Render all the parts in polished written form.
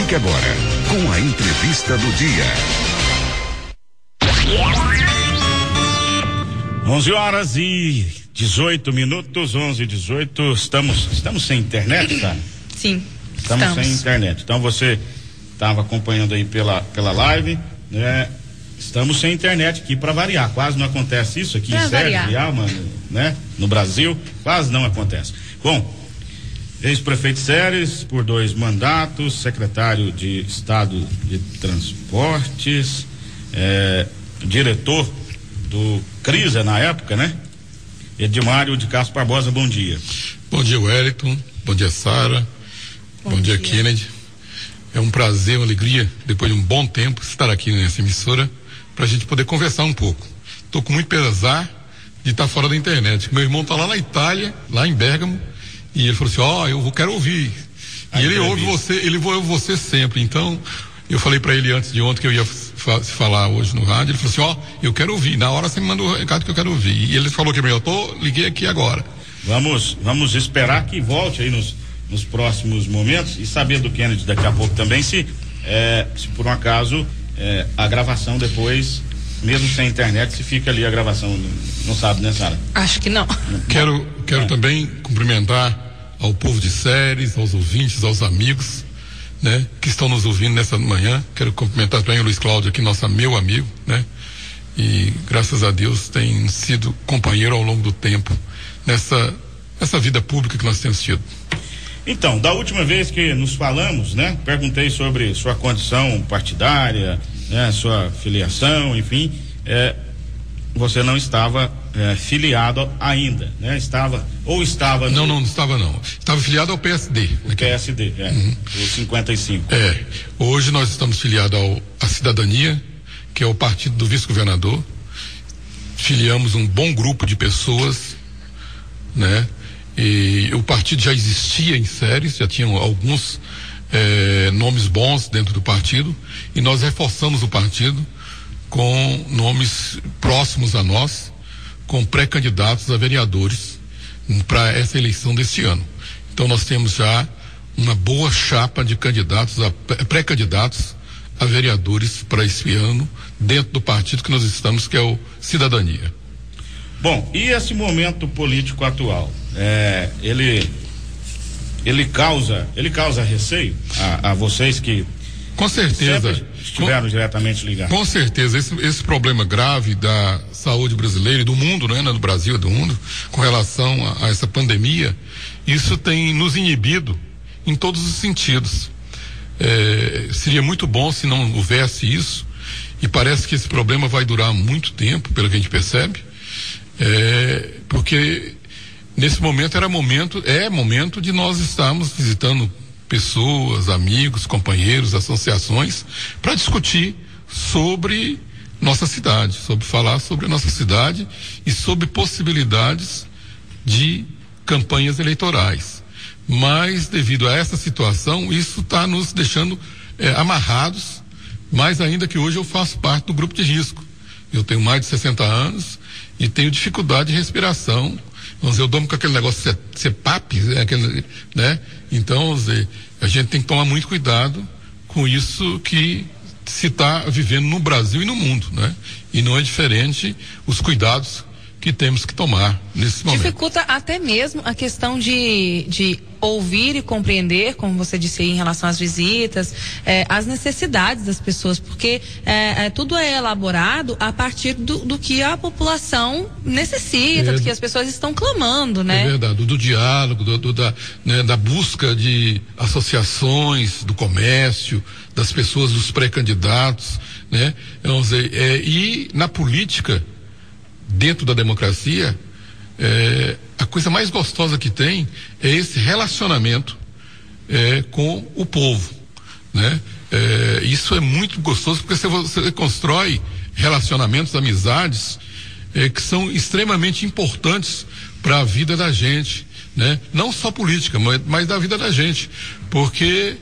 Fique agora com a entrevista do dia. 11h18, 11h18, estamos sem internet, tá? Sim, estamos sem internet. Então você estava acompanhando aí pela live, né? Estamos sem internet aqui para variar, quase não acontece isso aqui em Sérgio e Alma, né? No Brasil, quase não acontece. Bom, ex-prefeito Séries por 2 mandatos, secretário de Estado de Transportes, diretor do CRISA na época, né? Edmário de Castro Barbosa, bom dia. Bom dia, Wellington, bom dia, Sara, bom dia, Kennedy. É um prazer, uma alegria, depois de um bom tempo, estar aqui nessa emissora para a gente poder conversar um pouco. Estou com muito pesar de estar fora da internet. Meu irmão está lá na Itália, lá em Bérgamo, e ele falou assim, eu quero ouvir. E ele ouve você sempre. Então, eu falei para ele antes de ontem que eu ia falar hoje no rádio, ele falou assim, eu quero ouvir. Na hora você me manda o recado que eu quero ouvir. E ele falou que liguei aqui agora. Vamos esperar que volte aí nos próximos momentos e saber do Kennedy daqui a pouco também se por um acaso a gravação depois, mesmo sem internet, se fica ali a gravação, não sabe, né, Sara? Acho que não. Quero também cumprimentar ao povo de Séries, aos ouvintes, aos amigos, né, que estão nos ouvindo nessa manhã. Quero cumprimentar também o Luiz Cláudio aqui, meu amigo, né? E graças a Deus tem sido companheiro ao longo do tempo nessa vida pública que nós temos tido. Então, da última vez que nos falamos, né? Perguntei sobre sua condição partidária, né? Sua filiação, enfim, você não estava filiado ainda, né? Estava Não estava não. Estava filiado ao PSD. O PSD, o 55. Hoje nós estamos filiados à Cidadania, que é o partido do vice-governador. Filiamos um bom grupo de pessoas, né? E o partido já existia em Séries, já tinham alguns nomes bons dentro do partido, e nós reforçamos o partido com nomes próximos a nós, com pré-candidatos a vereadores para essa eleição deste ano. Então nós temos já uma boa chapa de pré-candidatos a vereadores para esse ano dentro do partido que nós estamos, que é o Cidadania. Bom, e esse momento político atual, ele causa receio a vocês que com certeza estiveram diretamente ligados? Com certeza, esse problema grave da saúde brasileira e do mundo, não é do Brasil, é do mundo, com relação a essa pandemia, isso tem nos inibido em todos os sentidos. Seria muito bom se não houvesse isso, e parece que esse problema vai durar muito tempo, pelo que a gente percebe, porque nesse momento é momento de nós estarmos visitando pessoas, amigos, companheiros, associações, para discutir sobre nossa cidade, falar sobre a nossa cidade e sobre possibilidades de campanhas eleitorais. Mas, devido a essa situação, isso está nos deixando amarrados, mais ainda que hoje eu faço parte do grupo de risco. Eu tenho mais de 60 anos e tenho dificuldade de respiração. Eu durmo com aquele negócio CPAP, né? Então, a gente tem que tomar muito cuidado com isso que se está vivendo no Brasil e no mundo, né? E não é diferente os cuidados que temos que tomar nesse momento. Dificulta até mesmo a questão de ouvir e compreender, como você disse aí em relação às visitas, as necessidades das pessoas, porque tudo é elaborado a partir do que a população necessita, do que as pessoas estão clamando, né? É verdade, do diálogo, da busca de associações, do comércio, das pessoas, dos pré-candidatos, né? E na política, dentro da democracia, a coisa mais gostosa que tem é esse relacionamento com o povo, né? Isso é muito gostoso, porque você constrói relacionamentos, amizades que são extremamente importantes para a vida da gente, né? Não só política, mas da vida da gente, porque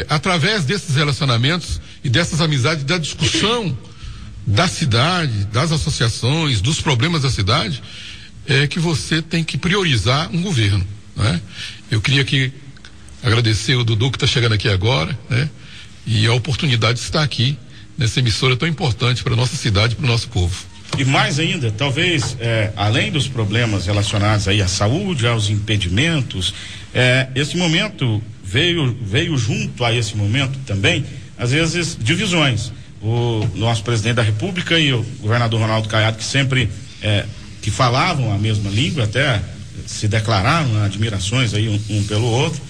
através desses relacionamentos e dessas amizades, da discussão da cidade, das associações, dos problemas da cidade, que você tem que priorizar um governo, né? Eu queria que agradecer o Dudu que está chegando aqui agora, né? E a oportunidade de estar aqui nessa emissora tão importante para a nossa cidade e para o nosso povo. E mais ainda, talvez, além dos problemas relacionados aí à saúde, aos impedimentos, esse momento veio junto a esse momento também, às vezes, divisões. O nosso presidente da República e o governador Ronaldo Caiado, que sempre que falavam a mesma língua, até se declararam admirações aí um pelo outro.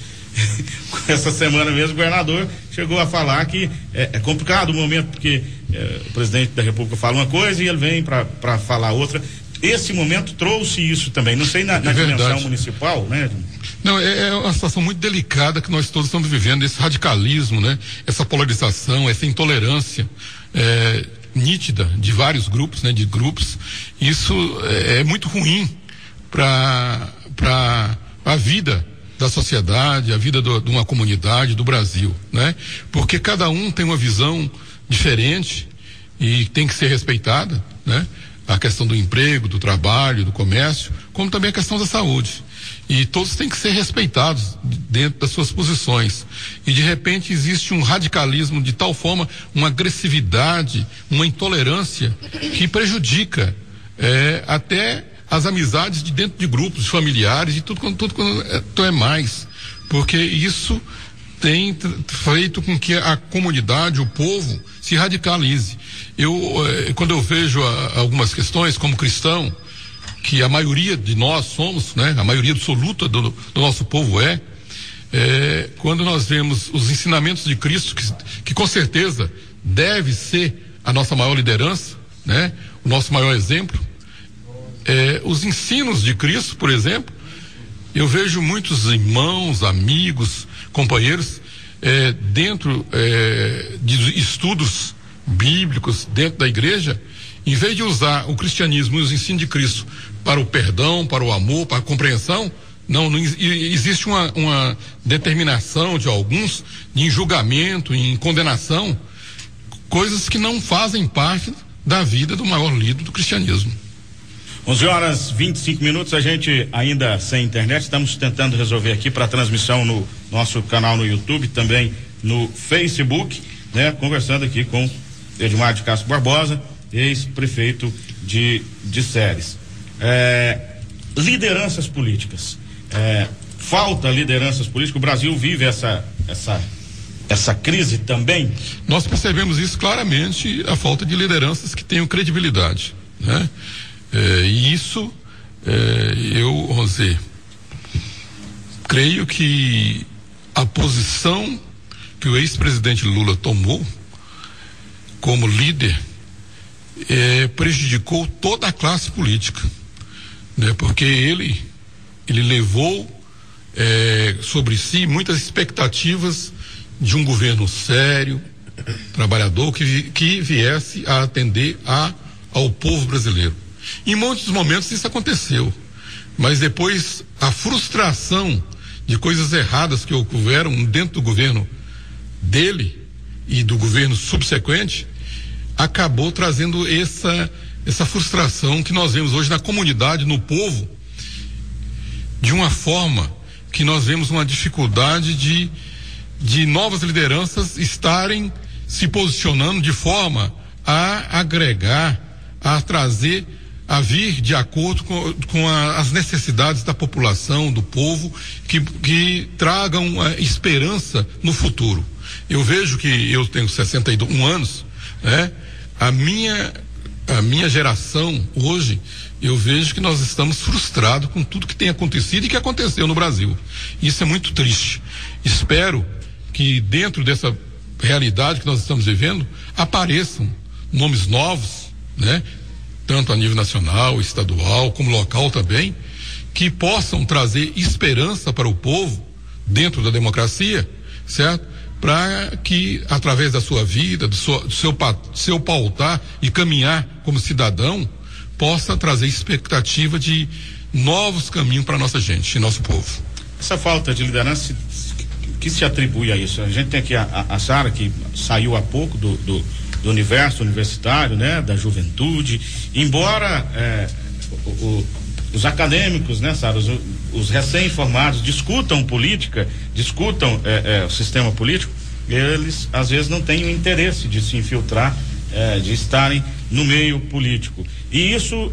Essa semana mesmo o governador chegou a falar que é complicado o momento, porque o presidente da República fala uma coisa e ele vem para falar outra. Esse momento trouxe isso também, não sei na dimensão municipal, né? Não, é uma situação muito delicada que nós todos estamos vivendo, esse radicalismo, né? Essa polarização, essa intolerância nítida de vários grupos, né? De grupos. Isso é muito ruim para a vida da sociedade, a vida de uma comunidade, do Brasil, né? Porque cada um tem uma visão diferente e tem que ser respeitada, né? A questão do emprego, do trabalho, do comércio, como também a questão da saúde. E todos têm que ser respeitados dentro das suas posições. E de repente existe um radicalismo de tal forma, uma agressividade, uma intolerância que prejudica até as amizades de dentro de grupos familiares e tudo quanto é mais, porque isso tem feito com que a comunidade, o povo, se radicalize. Quando eu vejo algumas questões como cristão, que a maioria de nós somos, né? A maioria absoluta do nosso povo quando nós vemos os ensinamentos de Cristo, que com certeza deve ser a nossa maior liderança, né? O nosso maior exemplo, os ensinos de Cristo, por exemplo, eu vejo muitos irmãos, amigos, companheiros, dentro de estudos bíblicos dentro da igreja, em vez de usar o cristianismo e os ensinos de Cristo para o perdão, para o amor, para a compreensão, não existe uma determinação de alguns em julgamento, em condenação, coisas que não fazem parte da vida do maior líder do cristianismo. 11h25, a gente ainda sem internet, estamos tentando resolver aqui para transmissão no nosso canal no YouTube, também no Facebook, né? Conversando aqui com Edmar de Castro Barbosa, ex-prefeito de Ceres. Lideranças políticas, falta lideranças políticas, o Brasil vive essa crise também? Nós percebemos isso claramente, a falta de lideranças que tenham credibilidade, né? E isso, Rosê, creio que a posição que o ex-presidente Lula tomou como líder prejudicou toda a classe política, né? Porque ele levou sobre si muitas expectativas de um governo sério, trabalhador, que viesse a atender ao povo brasileiro. Em muitos momentos isso aconteceu, mas depois a frustração de coisas erradas que ocorreram dentro do governo dele e do governo subsequente acabou trazendo essa frustração que nós vemos hoje na comunidade, no povo, de uma forma que nós vemos uma dificuldade de novas lideranças estarem se posicionando de forma a agregar, a trazer, a vir de acordo com as necessidades da população, do povo, que tragam esperança no futuro. Eu vejo que eu tenho 61 anos, né? A minha geração hoje, eu vejo que nós estamos frustrados com tudo que tem acontecido e que aconteceu no Brasil. Isso é muito triste. Espero que dentro dessa realidade que nós estamos vivendo apareçam nomes novos, né? Tanto a nível nacional, estadual, como local também, que possam trazer esperança para o povo dentro da democracia, certo? Para que, através da sua vida, do seu pautar e caminhar como cidadão, possa trazer expectativa de novos caminhos para nossa gente e nosso povo. Essa falta de liderança, que se atribui a isso? A gente tem aqui a Sara, que saiu há pouco do universo universitário, né, da juventude, embora os acadêmicos, né, Sara, os recém-formados discutam política, discutam o sistema político, eles às vezes não têm o interesse de se infiltrar, de estarem no meio político. E isso,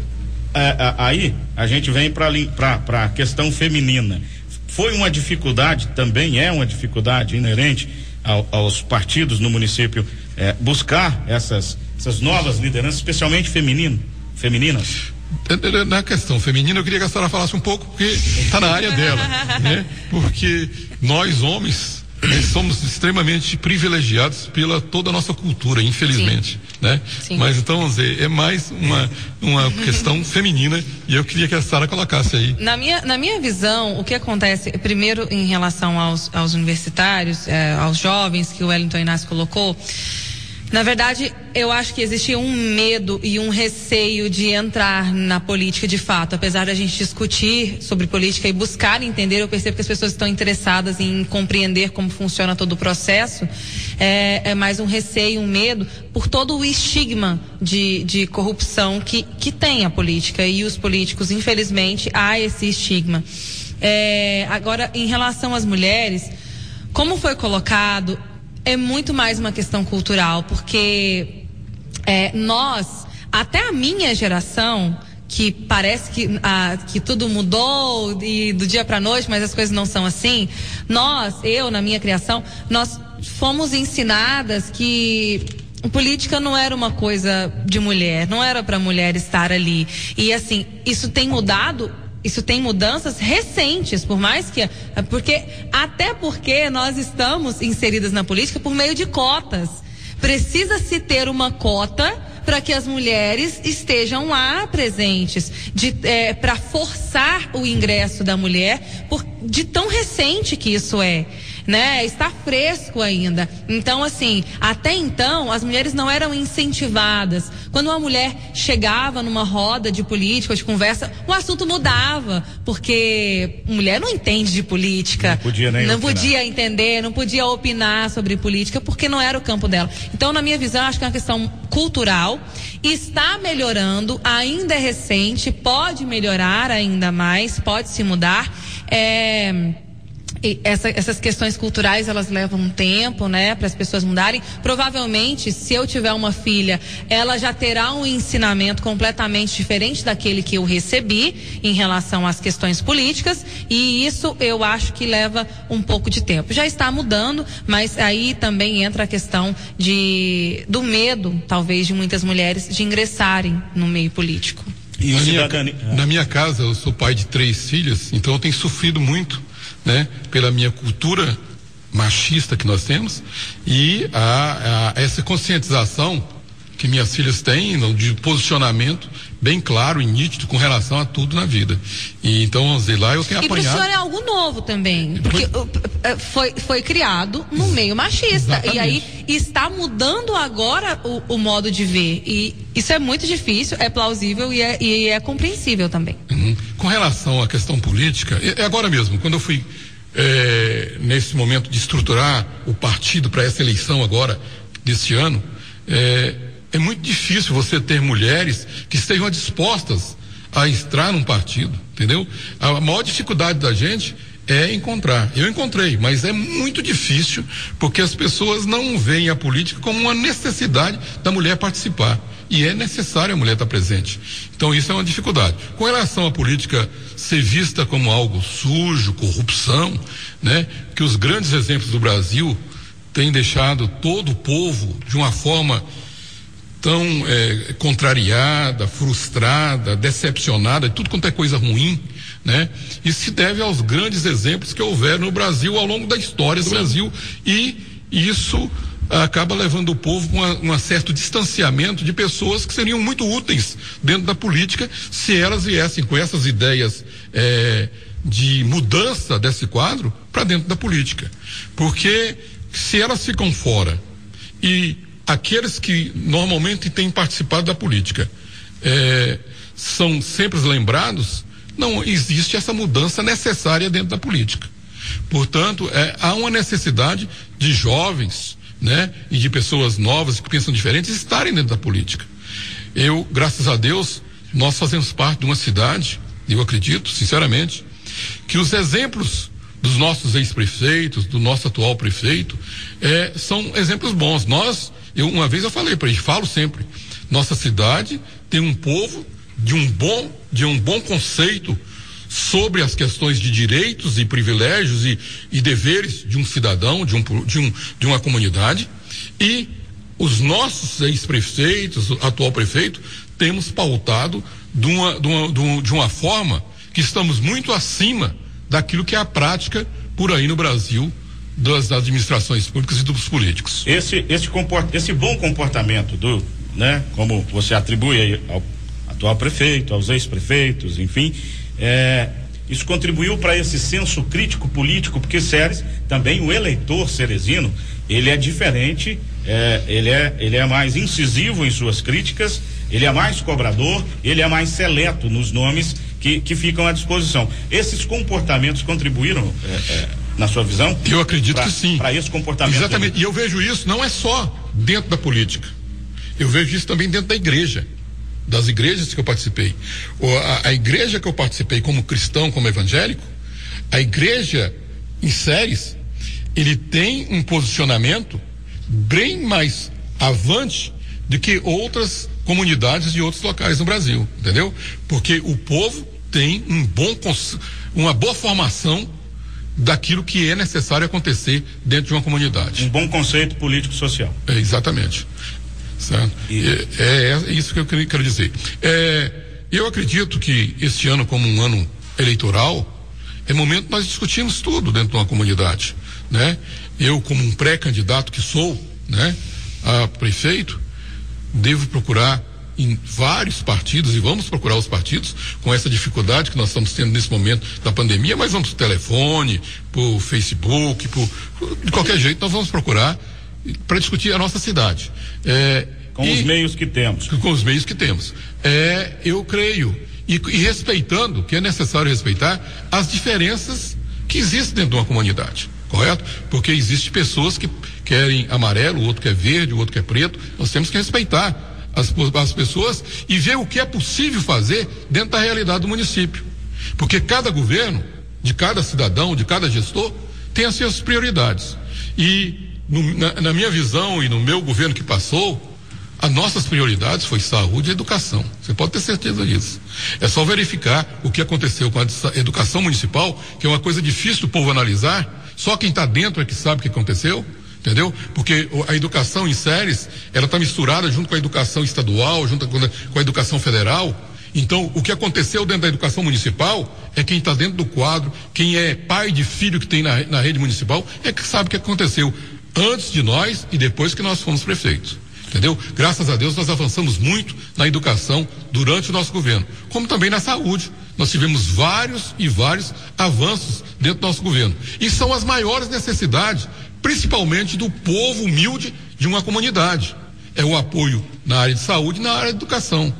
aí a gente vem para a questão feminina. Foi uma dificuldade, também é uma dificuldade inerente aos partidos no município buscar essas novas lideranças, especialmente femininas? Na questão feminina, eu queria que a senhora falasse um pouco, porque está na área dela, né? Porque nós, homens, somos extremamente privilegiados pela toda a nossa cultura, infelizmente. Sim. Né? Sim. Mas então, vamos dizer, é mais uma questão feminina, e eu queria que a senhora colocasse aí. Na minha visão, o que acontece, primeiro em relação aos universitários, aos jovens que o Wellington Inácio colocou, na verdade, eu acho que existia um medo e um receio de entrar na política de fato. Apesar da gente discutir sobre política e buscar entender, eu percebo que as pessoas estão interessadas em compreender como funciona todo o processo. É mais um receio, um medo por todo o estigma de corrupção que tem a política. E os políticos, infelizmente, há esse estigma. Agora, em relação às mulheres, como foi colocado, é muito mais uma questão cultural, porque nós, até a minha geração, que parece que tudo mudou e do dia para noite, mas as coisas não são assim. Eu na minha criação, nós fomos ensinadas que política não era uma coisa de mulher, não era para mulher estar ali. E assim, isso tem mudado. Isso tem mudanças recentes, até porque nós estamos inseridas na política por meio de cotas. Precisa-se ter uma cota para que as mulheres estejam lá presentes, para forçar o ingresso da mulher, de tão recente que isso é. Né? Está fresco ainda. Então, assim, até então as mulheres não eram incentivadas. Quando uma mulher chegava numa roda de política ou de conversa, o assunto mudava, porque mulher não entende de política, não podia entender, não podia opinar sobre política, porque não era o campo dela. Então, na minha visão, acho que é uma questão cultural, está melhorando, ainda é recente, pode melhorar ainda mais, pode se mudar. E essas questões culturais, elas levam um tempo, né, para as pessoas mudarem. Provavelmente, se eu tiver uma filha, ela já terá um ensinamento completamente diferente daquele que eu recebi em relação às questões políticas, e isso eu acho que leva um pouco de tempo. Já está mudando, mas aí também entra a questão do medo, talvez, de muitas mulheres de ingressarem no meio político. E na minha casa, eu sou pai de 3 filhas, então eu tenho sofrido muito, né, pela minha cultura machista que nós temos, e essa conscientização que minhas filhas têm de posicionamento bem claro e nítido com relação a tudo na vida. E então, vamos dizer, lá eu tenho apanhado. E para o senhor é algo novo também, porque foi criado no meio machista. Exatamente. E aí está mudando agora o modo de ver. E isso é muito difícil, é plausível e é compreensível também. Uhum. Com relação à questão política, agora mesmo, quando eu fui nesse momento de estruturar o partido para essa eleição agora, deste ano, é muito difícil você ter mulheres que estejam dispostas a entrar num partido, entendeu? A maior dificuldade da gente é encontrar. Eu encontrei, mas é muito difícil, porque as pessoas não veem a política como uma necessidade da mulher participar. E é necessário a mulher estar presente. Então isso é uma dificuldade. Com relação à política ser vista como algo sujo, corrupção, né? Que os grandes exemplos do Brasil têm deixado todo o povo de uma forma tão contrariada, frustrada, decepcionada, tudo quanto é coisa ruim, né? Isso se deve aos grandes exemplos que houveram no Brasil ao longo da história do Brasil, e isso acaba levando o povo a um certo distanciamento de pessoas que seriam muito úteis dentro da política se elas viessem com essas ideias de mudança desse quadro para dentro da política. Porque se elas ficam fora e aqueles que normalmente têm participado da política são sempre lembrados, não existe essa mudança necessária dentro da política. Portanto, há uma necessidade de jovens, né, e de pessoas novas que pensam diferentes estarem dentro da política. Graças a Deus, nós fazemos parte de uma cidade, eu acredito, sinceramente, que os exemplos dos nossos ex-prefeitos, do nosso atual prefeito, são exemplos bons. Uma vez eu falei para ele, falo sempre, nossa cidade tem um povo de um bom conceito sobre as questões de direitos e privilégios e deveres de um cidadão, de uma comunidade, e os nossos ex-prefeitos, atual prefeito, temos pautado de uma forma que estamos muito acima daquilo que é a prática por aí no Brasil das administrações públicas e dos políticos. Esse bom comportamento como você atribui aí ao atual prefeito, aos ex-prefeitos, enfim, isso contribuiu para esse senso crítico político, porque Ceres, também o eleitor ceresino, ele é diferente, ele é mais incisivo em suas críticas, ele é mais cobrador, ele é mais seleto nos nomes que ficam à disposição. Esses comportamentos contribuíram, na sua visão? Eu acredito que sim. Para esse comportamento. Exatamente. E eu vejo isso não é só dentro da política. Eu vejo isso também dentro da igreja, das igrejas que eu participei. A igreja que eu participei como cristão, como evangélico, a igreja em Ceres, ele tem um posicionamento bem mais avante do que outras comunidades de outros locais no Brasil, entendeu? Porque o povo tem uma boa formação daquilo que é necessário acontecer dentro de uma comunidade. Um bom conceito político-social. Exatamente. Certo? É isso que eu quero dizer. Eu acredito que este ano, como um ano eleitoral, é momento de nós discutirmos tudo dentro de uma comunidade, né? Eu, como um pré-candidato que sou, né, a prefeito, devo procurar em vários partidos, e vamos procurar os partidos com essa dificuldade que nós estamos tendo nesse momento da pandemia, mas vamos por telefone, por Facebook, de qualquer jeito nós vamos procurar para discutir a nossa cidade. Com os meios que temos. Com os meios que temos. Eu creio, e respeitando, que é necessário respeitar as diferenças que existem dentro de uma comunidade, correto? Porque existem pessoas que querem amarelo, o outro quer verde, o outro quer preto. Nós temos que respeitar as pessoas e ver o que é possível fazer dentro da realidade do município. Porque cada governo, de cada cidadão, de cada gestor, tem as suas prioridades. E na minha visão e no meu governo que passou, as nossas prioridades foi saúde e educação. Você pode ter certeza disso. É só verificar o que aconteceu com a educação municipal, que é uma coisa difícil do povo analisar. Só quem está dentro é que sabe o que aconteceu. Entendeu? Porque a educação em Ceres, ela está misturada junto com a educação estadual, junto com a educação federal. Então, o que aconteceu dentro da educação municipal é quem está dentro do quadro, quem é pai de filho que tem na rede municipal, é que sabe o que aconteceu antes de nós e depois que nós fomos prefeitos. Entendeu? Graças a Deus nós avançamos muito na educação durante o nosso governo, como também na saúde. Nós tivemos vários avanços dentro do nosso governo. E são as maiores necessidades, principalmente do povo humilde de uma comunidade. É o apoio na área de saúde e na área de educação.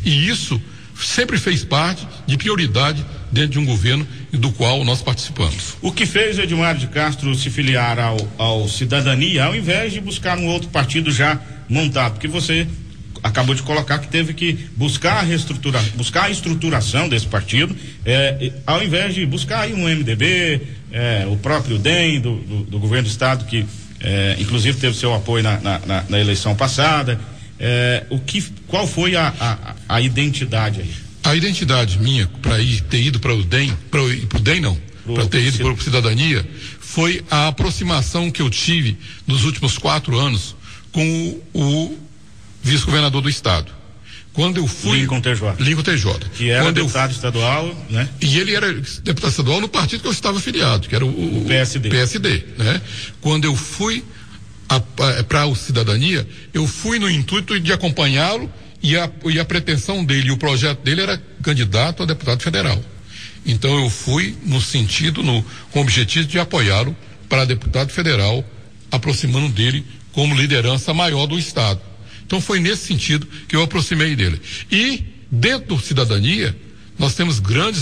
E isso sempre fez parte de prioridade dentro de um governo do qual nós participamos. O que fez Edmar de Castro se filiar ao Cidadania, ao invés de buscar um outro partido já montado? Porque você acabou de colocar que teve que buscar a estruturação desse partido, ao invés de buscar aí um MDB, o próprio DEM do governo do estado, que inclusive teve seu apoio na eleição passada. Qual foi a identidade aí? A identidade minha para ter ido para o DEM, para ter ido para o Cidadania, foi a aproximação que eu tive nos últimos 4 anos com o vice-governador do estado. Quando eu fui... Lincoln TJ. Que era deputado estadual, né? E ele era deputado estadual no partido que eu estava afiliado, que era o PSD, né? Quando eu fui para o Cidadania, eu fui no intuito de acompanhá-lo e a pretensão dele, o projeto dele era candidato a deputado federal. Então eu fui no sentido, com o objetivo de apoiá-lo para deputado federal, aproximando dele como liderança maior do estado. Então foi nesse sentido que eu aproximei dele. E dentro do Cidadania, nós temos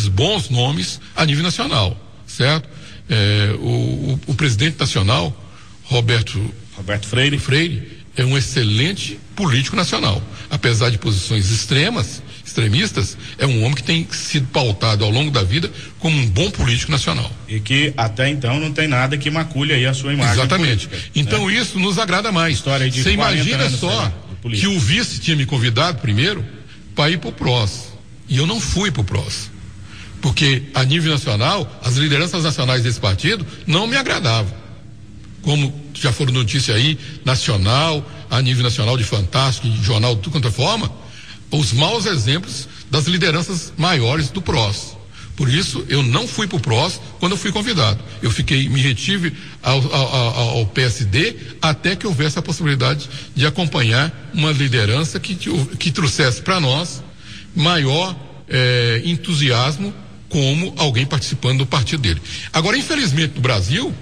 bons nomes a nível nacional, certo? O presidente nacional, Roberto Freire, é um excelente político nacional. Apesar de posições extremas, extremistas, é um homem que tem sido pautado ao longo da vida como um bom político nacional. E que até então não tem nada que macule aí a sua imagem. Exatamente. Política, então né? Isso nos agrada mais. História de Você imagina anos, só que o vice tinha me convidado primeiro para ir para o PROS. E eu não fui para o PROS. Porque a nível nacional, as lideranças nacionais desse partido não me agradavam. Como já foram notícia aí, nacional, a nível nacional de Fantástico, de jornal, de tudo quanto é forma, os maus exemplos das lideranças maiores do PROS. Por isso, eu não fui para o PROS quando eu fui convidado. Me retive ao PSD até que houvesse a possibilidade de acompanhar uma liderança que trouxesse para nós maior entusiasmo como alguém participando do partido dele. Agora, infelizmente no Brasil,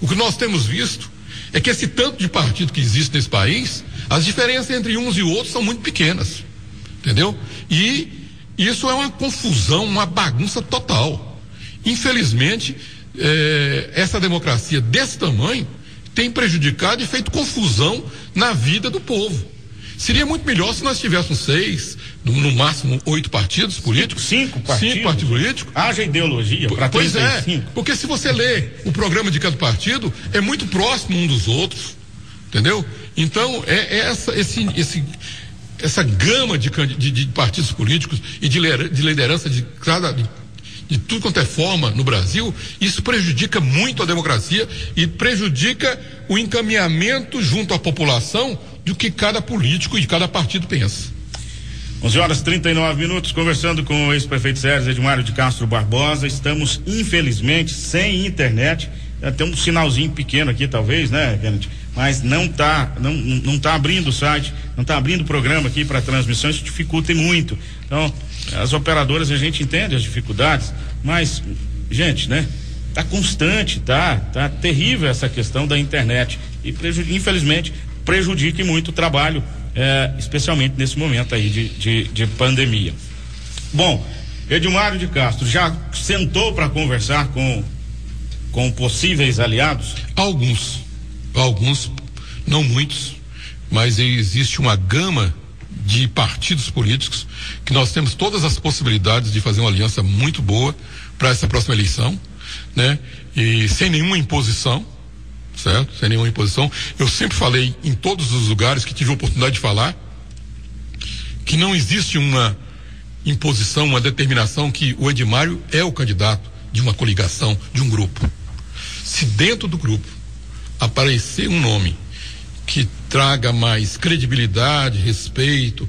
o que nós temos visto é que esse tanto de partido que existe nesse país, as diferenças entre uns e outros são muito pequenas, entendeu? E isso é uma confusão, uma bagunça total. Infelizmente, essa democracia desse tamanho tem prejudicado e feito confusão na vida do povo. Seria muito melhor se nós tivéssemos 6, no máximo 8 partidos políticos. 5 partidos. 5 partidos políticos. Haja ideologia para 35. Pois é, porque se você lê o programa de cada partido, é muito próximo um dos outros, entendeu? Então, essa gama de partidos políticos e de liderança de tudo quanto é forma no Brasil, isso prejudica muito a democracia e prejudica o encaminhamento junto à população do que cada político e cada partido pensa. 11h39, conversando com o ex-prefeito Sérgio Edmário de Castro Barbosa. Estamos, infelizmente, sem internet. Tem um sinalzinho pequeno aqui, talvez, né, Kennedy? Mas não tá abrindo o site, não tá abrindo o programa aqui para transmissão, isso dificulta muito. Então, as operadoras, a gente entende as dificuldades, mas, gente, né? Tá constante, tá terrível essa questão da internet e infelizmente prejudica muito o trabalho, especialmente nesse momento aí de pandemia. Bom, Edmário de Castro já sentou para conversar com possíveis aliados? Alguns, não muitos, mas existe uma gama de partidos políticos que nós temos todas as possibilidades de fazer uma aliança muito boa para essa próxima eleição, né? E sem nenhuma imposição, certo? Sem nenhuma imposição. Eu sempre falei em todos os lugares que tive a oportunidade de falar que não existe uma imposição, uma determinação que o Edmário é o candidato de uma coligação, de um grupo. Se dentro do grupo aparecer um nome que traga mais credibilidade, respeito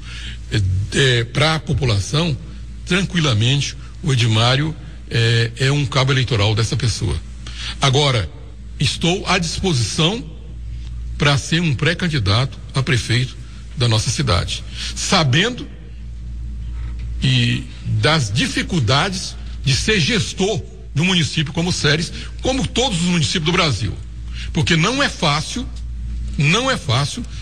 para a população, tranquilamente o Edmário é um cabo eleitoral dessa pessoa. Agora, estou à disposição para ser um pré-candidato a prefeito da nossa cidade, sabendo e das dificuldades de ser gestor de um município como Ceres, como todos os municípios do Brasil, porque não é fácil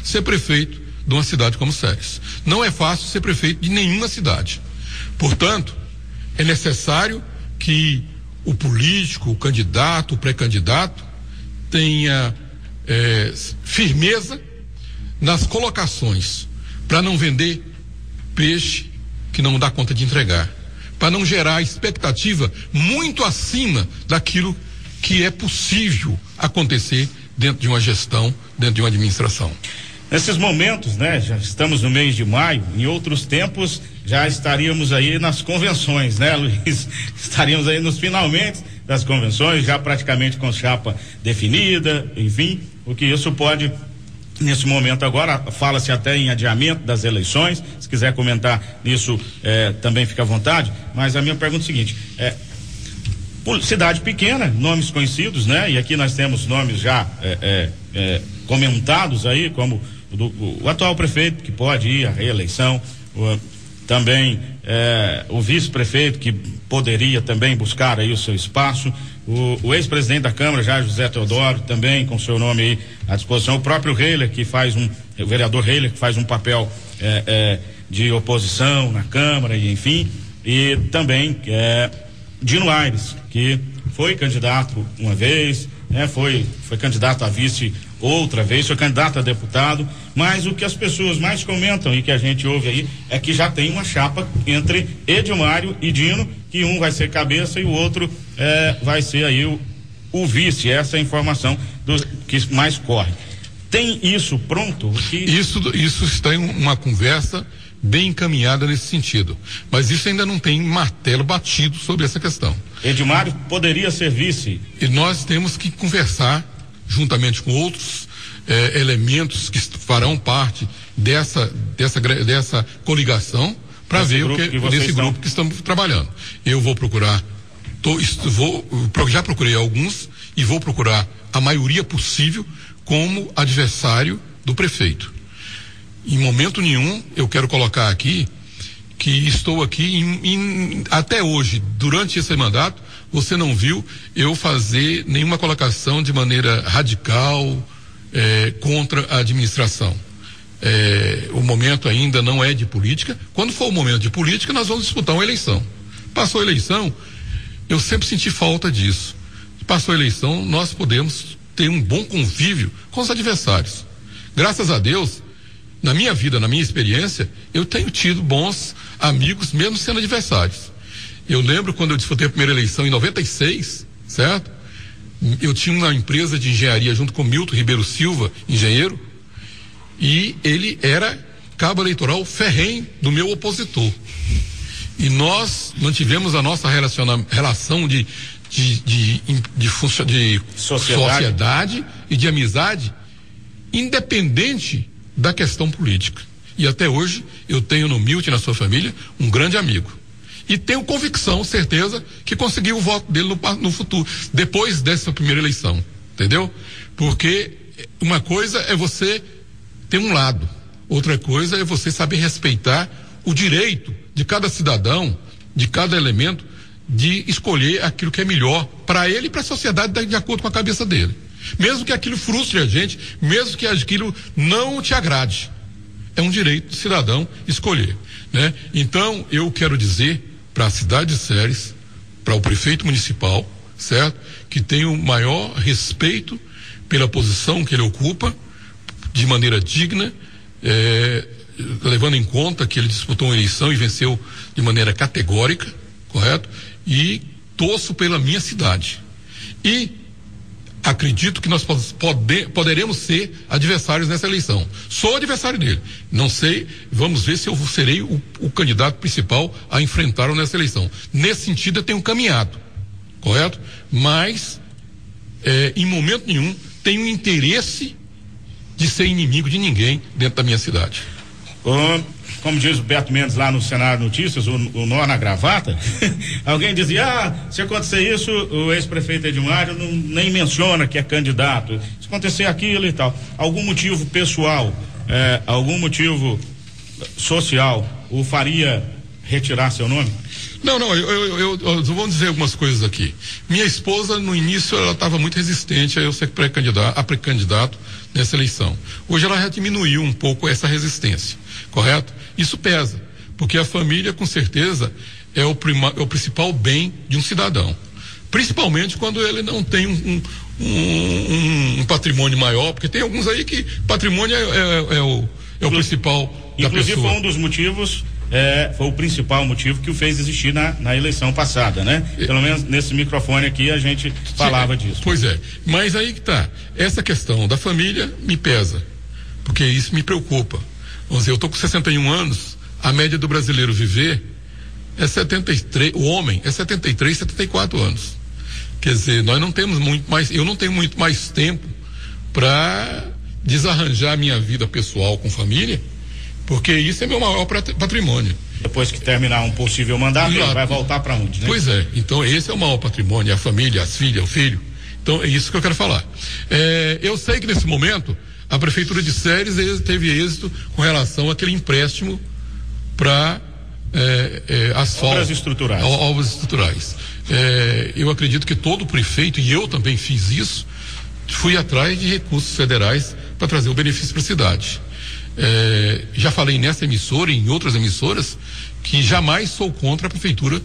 ser prefeito de uma cidade como Ceres, não é fácil ser prefeito de nenhuma cidade. Portanto, é necessário que o político, o candidato, o pré-candidato tenha firmeza nas colocações, para não vender peixe que não dá conta de entregar, para não gerar expectativa muito acima daquilo que é possível acontecer dentro de uma gestão, dentro de uma administração. Nesses momentos, né, já estamos no mês de maio, em outros tempos já estaríamos aí nas convenções, né, Luiz? Estaríamos aí nos finalmente das convenções, já praticamente com chapa definida, enfim, o que isso pode, nesse momento agora, fala-se até em adiamento das eleições. Se quiser comentar nisso, também fica à vontade, mas a minha pergunta é a seguinte, cidade pequena, nomes conhecidos, né, e aqui nós temos nomes já comentados aí, como o atual prefeito que pode ir à reeleição, também o vice-prefeito que poderia também buscar aí o seu espaço, o ex-presidente da Câmara, já José Teodoro, também com seu nome aí à disposição, o próprio Heiler, o vereador Heiler, que faz um papel de oposição na Câmara, e enfim, e também Dino Aires, que foi candidato uma vez, né? Foi candidato a vice outra vez, foi candidato a deputado, mas o que as pessoas mais comentam e que a gente ouve aí é que já tem uma chapa entre Edilmário e Dino, que um vai ser cabeça e o outro vai ser aí o vice. Essa é a informação que mais corre. Tem isso pronto? Isso está em uma conversa bem encaminhada nesse sentido, mas isso ainda não tem martelo batido sobre essa questão. Edilmário poderia ser vice? E nós temos que conversar juntamente com outros elementos que farão parte dessa coligação para ver desse grupo que estamos trabalhando. Eu vou procurar, já procurei alguns e vou procurar a maioria possível como adversário do prefeito. Em momento nenhum eu quero colocar aqui que estou aqui até hoje, durante esse mandato, você não viu eu fazer nenhuma colocação de maneira radical contra a administração. O momento ainda não é de política. Quando for o momento de política, nós vamos disputar uma eleição. Passou a eleição, eu sempre senti falta disso. Passou a eleição, nós podemos ter um bom convívio com os adversários. Graças a Deus, na minha vida, na minha experiência, eu tenho tido bons amigos, mesmo sendo adversários. Eu lembro quando eu disputei a primeira eleição em 96, certo? Eu tinha uma empresa de engenharia junto com Milton Ribeiro Silva, engenheiro, e ele era cabo eleitoral ferrenho do meu opositor. E nós mantivemos a nossa relação de sociedade e de amizade, independente da questão política. E até hoje eu tenho no Milton e na sua família um grande amigo. E tenho convicção, certeza, que conseguiu o voto dele no futuro, depois dessa primeira eleição. Entendeu? Porque uma coisa é você ter um lado, outra coisa é você saber respeitar o direito de cada cidadão, de cada elemento, de escolher aquilo que é melhor para ele e para a sociedade de acordo com a cabeça dele. Mesmo que aquilo frustre a gente, mesmo que aquilo não te agrade. É um direito do cidadão escolher, né? Então, eu quero dizer para a cidade de Ceres, para o prefeito municipal, certo? Que tem o maior respeito pela posição que ele ocupa, de maneira digna, levando em conta que ele disputou uma eleição e venceu de maneira categórica, correto? E torço pela minha cidade. E acredito que nós poderemos ser adversários nessa eleição. Sou adversário dele. Não sei, vamos ver se eu serei o candidato principal a enfrentá-lo nessa eleição. Nesse sentido, eu tenho caminhado, correto? Mas, em momento nenhum, tenho interesse de ser inimigo de ninguém dentro da minha cidade. Como diz o Beto Mendes lá no Cenário Notícias, o nó na gravata, alguém dizia, se acontecer isso, o ex-prefeito Edilmário nem menciona que é candidato, se acontecer aquilo e tal. Algum motivo pessoal, algum motivo social o faria retirar seu nome? Não, eu vou dizer algumas coisas aqui. Minha esposa, no início, ela estava muito resistente a eu ser pré-candidato nessa eleição. Hoje ela já diminuiu um pouco essa resistência, correto? Isso pesa, porque a família, com certeza, é o principal bem de um cidadão. Principalmente quando ele não tem um patrimônio maior, porque tem alguns aí que patrimônio é o principal da pessoa. Inclusive foi um dos motivos, foi o principal motivo que o fez existir na eleição passada, né? Pelo menos nesse microfone aqui a gente falava disso. Pois é, mas aí que tá, essa questão da família me pesa, porque isso me preocupa. Vamos dizer, eu tô com 61 anos, a média do brasileiro viver é 73, o homem é 73, 74 anos. Quer dizer, nós não temos muito mais, eu não tenho muito mais tempo para desarranjar a minha vida pessoal com família, porque isso é meu maior patrimônio. Depois que terminar um possível mandato, ele vai voltar para onde, né? Pois é, então esse é o maior patrimônio, a família, as filhas, o filho. Então é isso que eu quero falar. Eu sei que nesse momento a prefeitura de Ceres teve êxito com relação àquele empréstimo para asfalto. Obras estruturais. Eu acredito que todo prefeito, e eu também fiz isso, fui atrás de recursos federais para trazer o benefício para a cidade. Já falei nessa emissora e em outras emissoras que jamais sou contra a prefeitura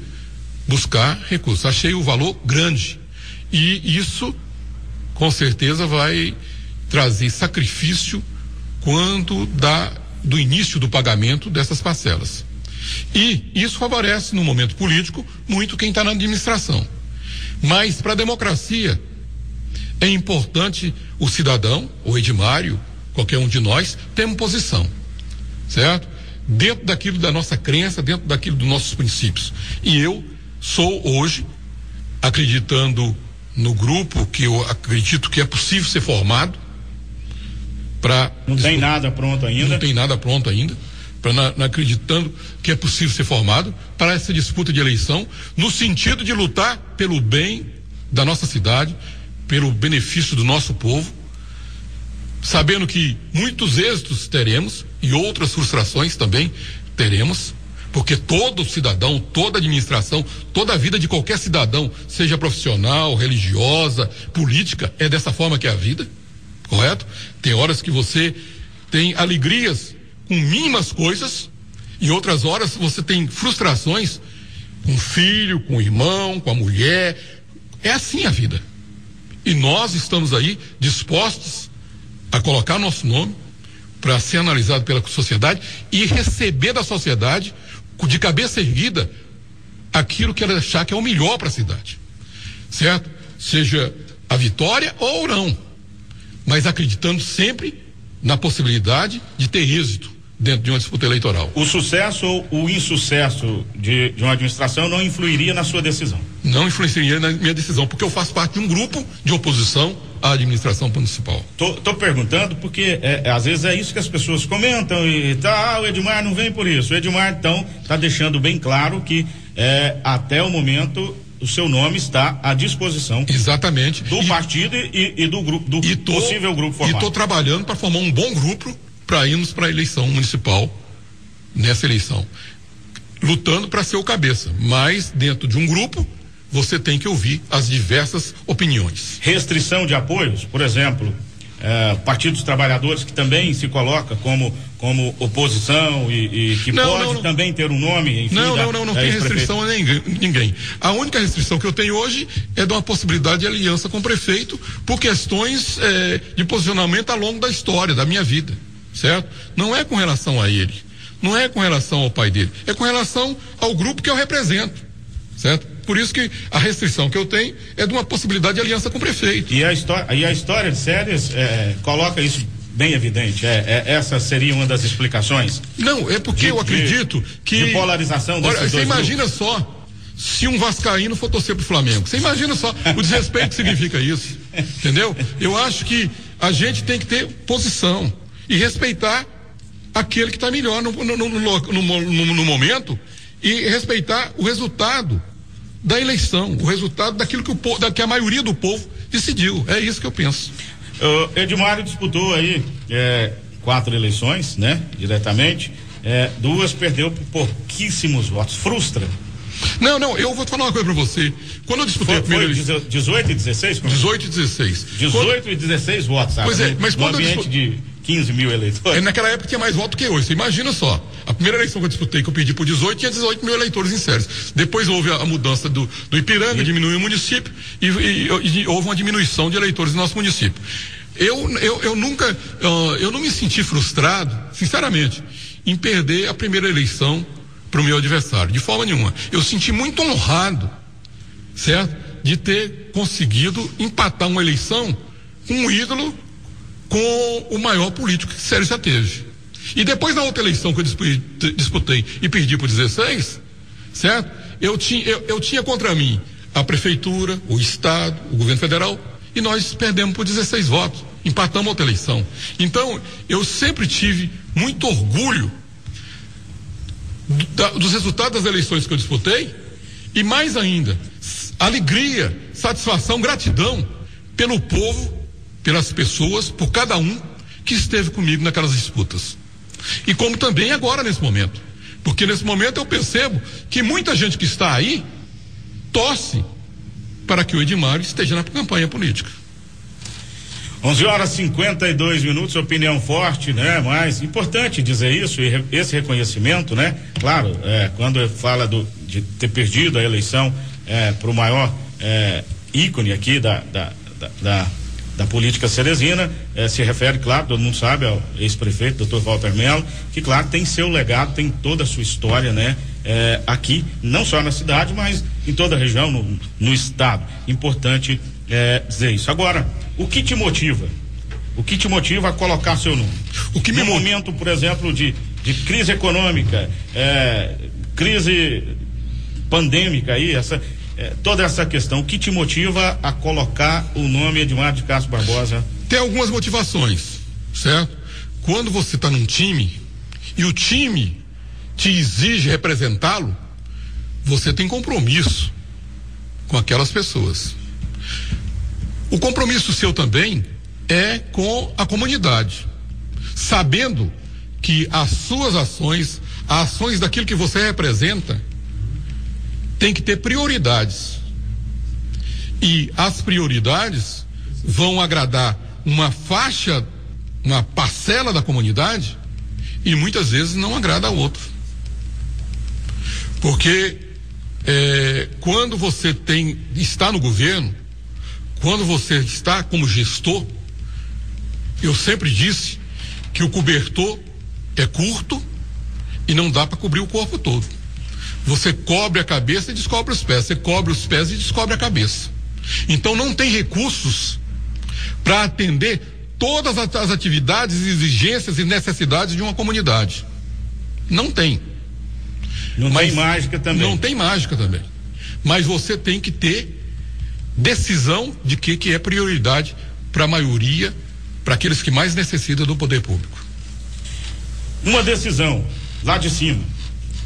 buscar recursos. Achei o valor grande. E isso, com certeza vai trazer sacrifício quando do início do pagamento dessas parcelas. E isso favorece, no momento político, muito quem está na administração. Mas para a democracia é importante o cidadão, o Edmário, qualquer um de nós, ter uma posição, certo? Dentro daquilo da nossa crença, dentro daquilo dos nossos princípios. E eu sou hoje, acreditando no grupo que eu acredito que é possível ser formado, Não tem nada pronto ainda? Não tem nada pronto ainda. Acreditando que é possível ser formado para essa disputa de eleição, no sentido de lutar pelo bem da nossa cidade, pelo benefício do nosso povo, sabendo que muitos êxitos teremos e outras frustrações também teremos, porque todo cidadão, toda administração, toda a vida de qualquer cidadão, seja profissional, religiosa, política, é dessa forma que é a vida, correto? Tem horas que você tem alegrias com mínimas coisas e outras horas você tem frustrações com o filho, com o irmão, com a mulher. É assim a vida. E nós estamos aí dispostos a colocar nosso nome para ser analisado pela sociedade e receber da sociedade de cabeça erguida aquilo que ela achar que é o melhor para a cidade, certo? Seja a vitória ou não, mas acreditando sempre na possibilidade de ter êxito dentro de uma disputa eleitoral. O sucesso ou o insucesso de uma administração não influiria na sua decisão? Não influenciaria na minha decisão, porque eu faço parte de um grupo de oposição à administração municipal. Tô perguntando porque às vezes é isso que as pessoas comentam e o Edmar não vem por isso. O Edmar, então, tá deixando bem claro que até o momento o seu nome está à disposição. Exatamente. Do partido e do grupo, possível grupo formado. E estou trabalhando para formar um bom grupo para irmos para a eleição municipal, nessa eleição, lutando para ser o cabeça, mas dentro de um grupo você tem que ouvir as diversas opiniões. Restrição de apoios, por exemplo, Partido dos Trabalhadores, que também se coloca como oposição e que pode também ter um nome, enfim. Não tem restrição a ninguém. A única restrição que eu tenho hoje é de uma possibilidade de aliança com o prefeito por questões de posicionamento ao longo da história da minha vida, certo? Não é com relação a ele, não é com relação ao pai dele, é com relação ao grupo que eu represento, certo? Por isso que a restrição que eu tenho é de uma possibilidade de aliança com o prefeito. E a história de Séries coloca isso bem evidente. Essa seria uma das explicações? Não, é porque eu acredito que... De polarização desses dois você imagina grupos. Só se um vascaíno for torcer pro Flamengo. Você imagina só o desrespeito que significa isso. Entendeu? Eu acho que a gente tem que ter posição e respeitar aquele que está melhor no momento e respeitar o resultado da eleição, o resultado daquilo que a maioria do povo decidiu. É isso que eu penso. Edmário disputou aí 4 eleições, né? Diretamente. 2 perdeu por pouquíssimos votos. Frustra? Não, eu vou falar uma coisa pra você. Quando eu disputei a primeira eleição. 18 e 16? 18 e 16. 18 e 16 votos, sabe? Pois é, mas quando eu disputei de 15 mil eleitores. Naquela época tinha mais voto que hoje. Você imagina só. A primeira eleição que eu disputei, que eu perdi por 18, tinha 18 mil eleitores em Séries. Depois houve a mudança do Ipiranga, diminuiu o município e houve uma diminuição de eleitores no nosso município. Eu nunca, eu não me senti frustrado, sinceramente, em perder a primeira eleição para o meu adversário, de forma nenhuma. Eu senti muito honrado, certo? De ter conseguido empatar uma eleição com um ídolo, com o maior político que Séries já teve. E depois na outra eleição que eu disputei e perdi por 16, certo? Eu tinha contra mim a prefeitura, o estado, o governo federal, e nós perdemos por 16 votos, empatamos outra eleição. Então, eu sempre tive muito orgulho dos resultados das eleições que eu disputei, e mais ainda, alegria, satisfação, gratidão pelo povo, pelas pessoas, por cada um que esteve comigo naquelas disputas. E como também agora nesse momento, porque nesse momento eu percebo que muita gente que está aí torce para que o Edmário esteja na campanha política. 11h52, opinião forte, né? Mas importante dizer isso, e esse reconhecimento, né? Claro, quando fala de ter perdido a eleição para o maior ícone aqui da da política cerezina, se refere, claro, todo mundo sabe, ao ex-prefeito, Dr. Walter Mello, que, claro, tem seu legado, tem toda a sua história, né? Aqui, não só na cidade, mas em toda a região, no estado. Importante dizer isso. Agora, o que te motiva? O que te motiva a colocar seu nome? No momento, por exemplo, de crise econômica, crise pandêmica aí, toda essa questão, o que te motiva a colocar o nome Edmar de Castro Barbosa? Tem algumas motivações, certo? Quando você está num time e o time te exige representá-lo, você tem compromisso com aquelas pessoas. O compromisso seu também é com a comunidade, sabendo que as suas ações, as ações daquilo que você representa, tem que ter prioridades. E as prioridades vão agradar uma faixa, uma parcela da comunidade e muitas vezes não agrada a outro. Porque quando você está no governo, quando você está como gestor, eu sempre disse que o cobertor é curto e não dá para cobrir o corpo todo. Você cobre a cabeça e descobre os pés, você cobre os pés e descobre a cabeça. Então não tem recursos para atender todas as atividades, exigências e necessidades de uma comunidade. Não tem. Não tem mágica também. Não tem mágica também. Mas você tem que ter decisão de que é prioridade para a maioria, para aqueles que mais necessitam do poder público. Uma decisão lá de cima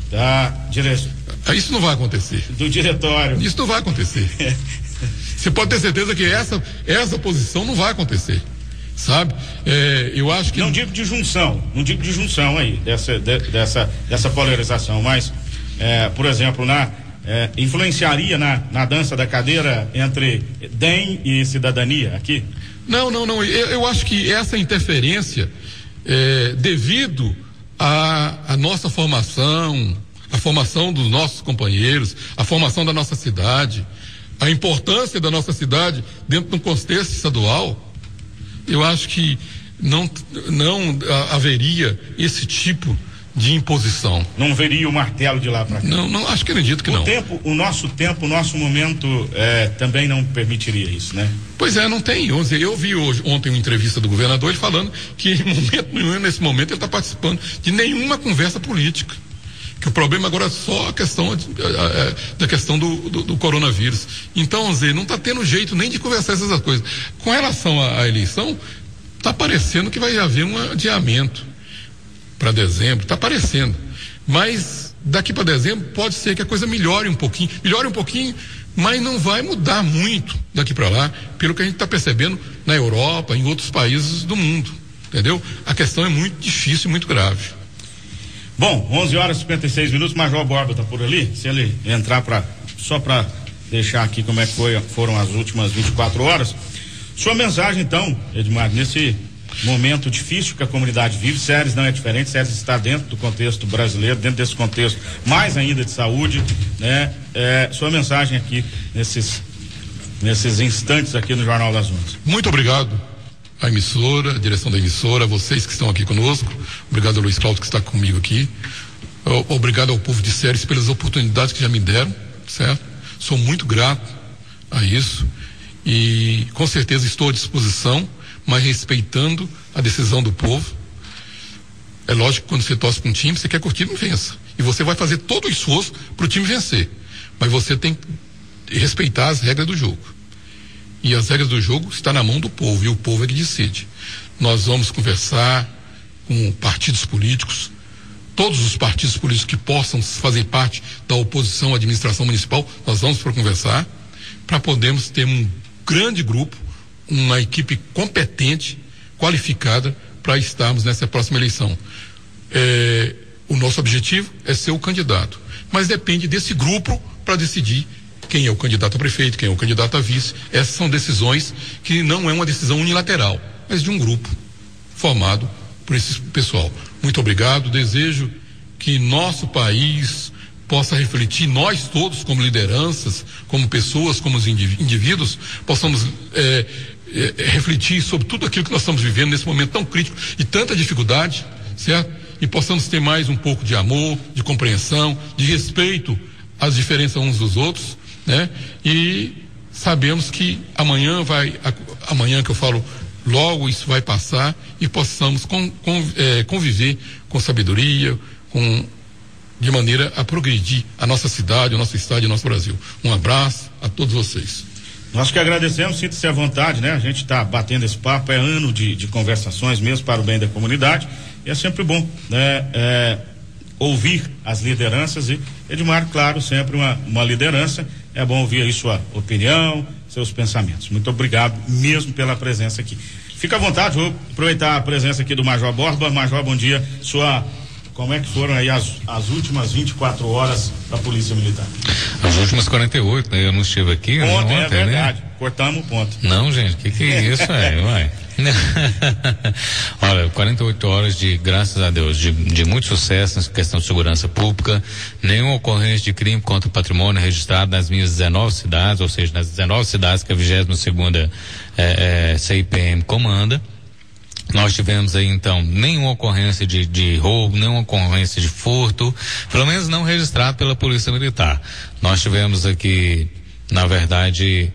da direção. Isso não vai acontecer. Do diretório. Isso não vai acontecer. Você pode ter certeza que essa posição não vai acontecer, sabe? Eu acho que não digo de junção aí dessa polarização, mas por exemplo, influenciaria na dança da cadeira entre DEM e cidadania aqui? Não. Eu acho que essa interferência, devido à nossa formação, a formação dos nossos companheiros, a formação da nossa cidade, a importância da nossa cidade dentro de um contexto estadual, eu acho que não haveria esse tipo de imposição. Não veria o martelo de lá para cá? Não, acho que acredito que não. O nosso momento também não permitiria isso, né? Pois não tem. Eu vi ontem uma entrevista do governador, ele falando que em momento nenhum, nesse momento, ele está participando de nenhuma conversa política. Que o problema agora é só a questão da questão do coronavírus. Então, Zé, não está tendo jeito nem de conversar essas coisas. Com relação à eleição, está parecendo que vai haver um adiamento para dezembro, está parecendo. Mas daqui para dezembro pode ser que a coisa melhore um pouquinho, mas não vai mudar muito daqui para lá, pelo que a gente está percebendo na Europa, em outros países do mundo, entendeu? A questão é muito difícil e muito grave. Bom, 11h56, Major Borba está por ali, se ele entrar só para deixar aqui como é que foram as últimas 24 horas. Sua mensagem então, Edmar, nesse momento difícil que a comunidade vive, Ceres não é diferente, Ceres está dentro do contexto brasileiro, dentro desse contexto mais ainda de saúde, né? Sua mensagem aqui nesses instantes aqui no Jornal das 11. Muito obrigado à emissora, à direção da emissora, a vocês que estão aqui conosco, obrigado ao Luiz Cláudio que está comigo aqui, obrigado ao povo de Ceres pelas oportunidades que já me deram, certo? Sou muito grato a isso e com certeza estou à disposição, mas respeitando a decisão do povo. É lógico que quando você torce para um time, você quer que o time vença. E você vai fazer todo o esforço para o time vencer. Mas você tem que respeitar as regras do jogo. E as regras do jogo estão na mão do povo, e o povo é que decide. Nós vamos conversar com partidos políticos, todos os partidos políticos que possam fazer parte da oposição à administração municipal, nós vamos para conversar, para podermos ter um grande grupo, uma equipe competente, qualificada, para estarmos nessa próxima eleição. O nosso objetivo é ser o candidato, mas depende desse grupo para decidir quem é o candidato a prefeito, quem é o candidato a vice. Essas são decisões que não é uma decisão unilateral, mas de um grupo formado por esse pessoal. Muito obrigado, desejo que nosso país possa refletir, nós todos como lideranças, como pessoas, como os indivíduos, possamos refletir sobre tudo aquilo que nós estamos vivendo nesse momento tão crítico e tanta dificuldade, certo? E possamos ter mais um pouco de amor, de compreensão, de respeito às diferenças uns dos outros, né? E sabemos que amanhã que eu falo, logo isso vai passar e possamos conviver com sabedoria, de maneira a progredir a nossa cidade, o nosso estado e o nosso Brasil. Um abraço a todos vocês. Nós que agradecemos, sinta-se à vontade, né? A gente está batendo esse papo, é ano de conversações mesmo para o bem da comunidade, e é sempre bom, né? Ouvir as lideranças e Edmar, claro, sempre uma liderança, é bom ouvir aí sua opinião, seus pensamentos. Muito obrigado mesmo pela presença aqui. Fica à vontade, vou aproveitar a presença aqui do Major Borba. Major, bom dia. Como é que foram aí as últimas 24 horas da Polícia Militar? As últimas 48, né? Eu não estive aqui ontem, ontem, é verdade. Né? Cortamos o ponto. Não, gente, que é isso, uai. Olha, 48 horas graças a Deus, de muito sucesso nessa questão de segurança pública, nenhuma ocorrência de crime contra o patrimônio registrado nas minhas 19 cidades, ou seja, nas 19 cidades que a 22ª CIPM comanda. Nós tivemos aí, então, nenhuma ocorrência de roubo, nenhuma ocorrência de furto, pelo menos não registrado pela Polícia Militar. Nós tivemos aqui, na verdade,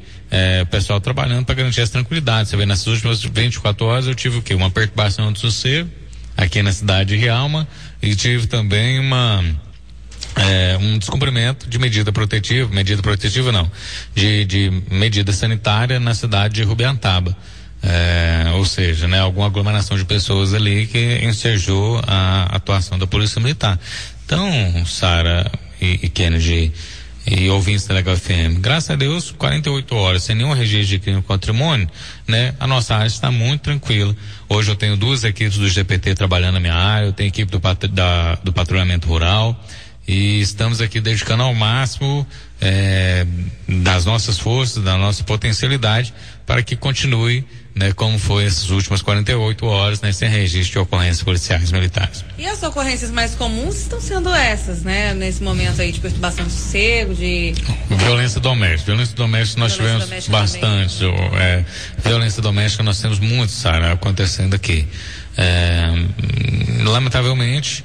o pessoal trabalhando para garantir as tranquilidades. Você vê, nessas últimas 24 horas eu tive o quê? Uma perturbação de sossego aqui na cidade de Rialma, e tive também um descumprimento de medida protetiva não, de medida sanitária na cidade de Rubiantaba. Ou seja, né, alguma aglomeração de pessoas ali que ensejou a atuação da Polícia Militar. Então, Sara e Kennedy e ouvintes da Legal FM, graças a Deus, 48 horas sem nenhum registro de crime contra o patrimônio, né? A nossa área está muito tranquila. Hoje eu tenho 2 equipes do GPT trabalhando na minha área, eu tenho equipe do patrulhamento rural, e estamos aqui dedicando ao máximo das nossas forças, da nossa potencialidade, para que continue, né, como foi essas últimas 48 horas, né, sem registro de ocorrências policiais militares. E as ocorrências mais comuns estão sendo essas, né, nesse momento aí de perturbação de sossego, de violência doméstica. Violência doméstica nós tivemos bastante. Violência doméstica nós temos muito, Sara, acontecendo aqui. Lamentavelmente,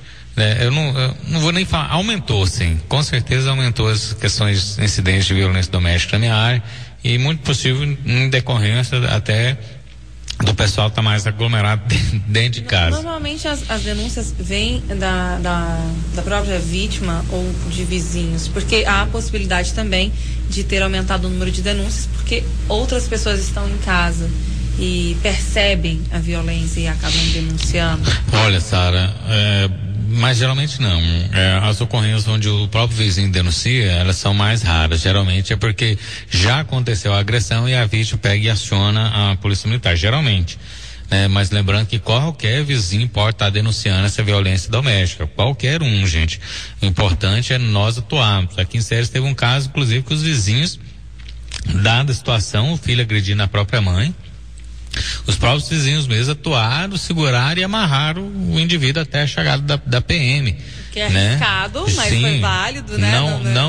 eu não vou nem falar, aumentou sim, com certeza aumentou as questões, incidentes de violência doméstica na minha área, e muito possível em decorrência até do pessoal estar mais aglomerado dentro de casa. Normalmente as denúncias vêm da própria vítima ou de vizinhos, porque há a possibilidade também de ter aumentado o número de denúncias, porque outras pessoas estão em casa e percebem a violência e acabam denunciando. Olha, Sara, mas geralmente não. As ocorrências onde o próprio vizinho denuncia, elas são mais raras. Geralmente é porque já aconteceu a agressão e a vítima pega e aciona a Polícia Militar, geralmente. Mas lembrando que qualquer vizinho pode estar denunciando essa violência doméstica, qualquer um, gente. O importante é nós atuarmos. Aqui em Ceres teve um caso, inclusive, que os vizinhos, dada a situação, o filho agredindo a própria mãe, os próprios vizinhos mesmo atuaram, seguraram e amarraram o indivíduo até a chegada da PM. Que é arriscado, mas sim, foi válido, né?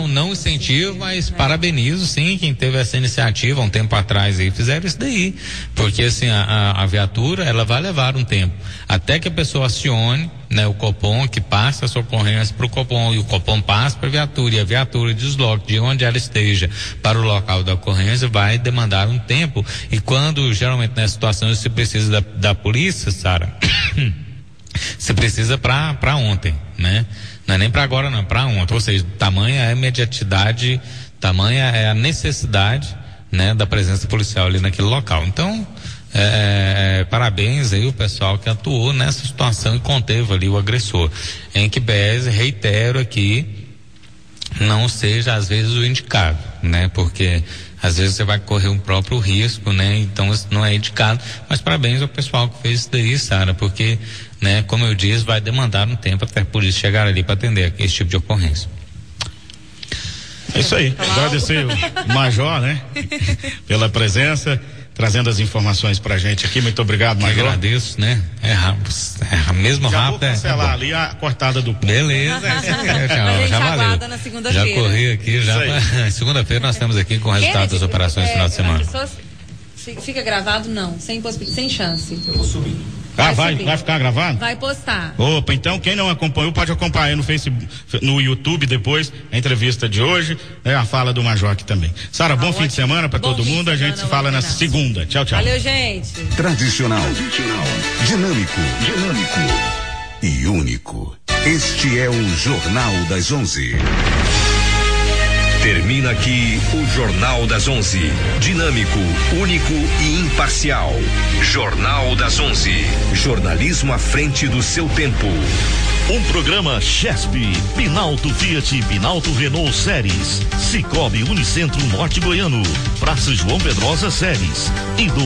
Não incentivo, mas parabenizo, sim, quem teve essa iniciativa um tempo atrás aí, fizeram isso daí. Porque assim, a viatura, ela vai levar um tempo. Até que a pessoa acione, né, o Copom, que passa essa ocorrência para o Copom, e o Copom passa para a viatura, e a viatura desloca de onde ela esteja para o local da ocorrência, vai demandar um tempo. E quando, geralmente, nessa situação, você precisa da polícia, Sara, você precisa para ontem, né? Não é nem para agora, não, para ontem. Ou seja, tamanha é a imediatidade, tamanha é a necessidade, né, da presença policial ali naquele local. Então, parabéns aí o pessoal que atuou nessa situação e conteve ali o agressor. Em que pese, reitero aqui, não seja às vezes o indicado, né? Porque às vezes você vai correr um próprio risco, né? Então isso não é indicado, mas parabéns ao pessoal que fez isso daí, Sara, porque, né, como eu disse, vai demandar um tempo até a polícia chegar ali para atender esse tipo de ocorrência. É isso aí, agradecer o Major, né, pela presença, trazendo as informações pra gente aqui. Muito obrigado, Major. Eu agradeço, né? Mesmo já rápido. Vou cancelar ali a cortada do ponto. Beleza. Já valeu. Na segunda-feira. Já corri aqui, já. Segunda-feira nós estamos aqui com o resultado das operações no final de semana. Fica gravado? Não, sem chance. Eu vou subir. Vai ficar gravado? Vai postar. Opa, então quem não acompanhou pode acompanhar no Facebook, no YouTube depois, a entrevista de hoje, a fala do Major aqui também. Sara, bom fim de semana para todo mundo, a gente se fala na segunda. Tchau, tchau. Valeu, gente. Tradicional, dinâmico e único. Este é o Jornal das 11. Termina aqui o Jornal das 11. Dinâmico, único e imparcial. Jornal das 11. Jornalismo à frente do seu tempo. Um programa Chesp, Binalto Fiat, Binalto Renault Series, Cicobi Unicentro Norte Goiano, Praça João Pedrosa Series e do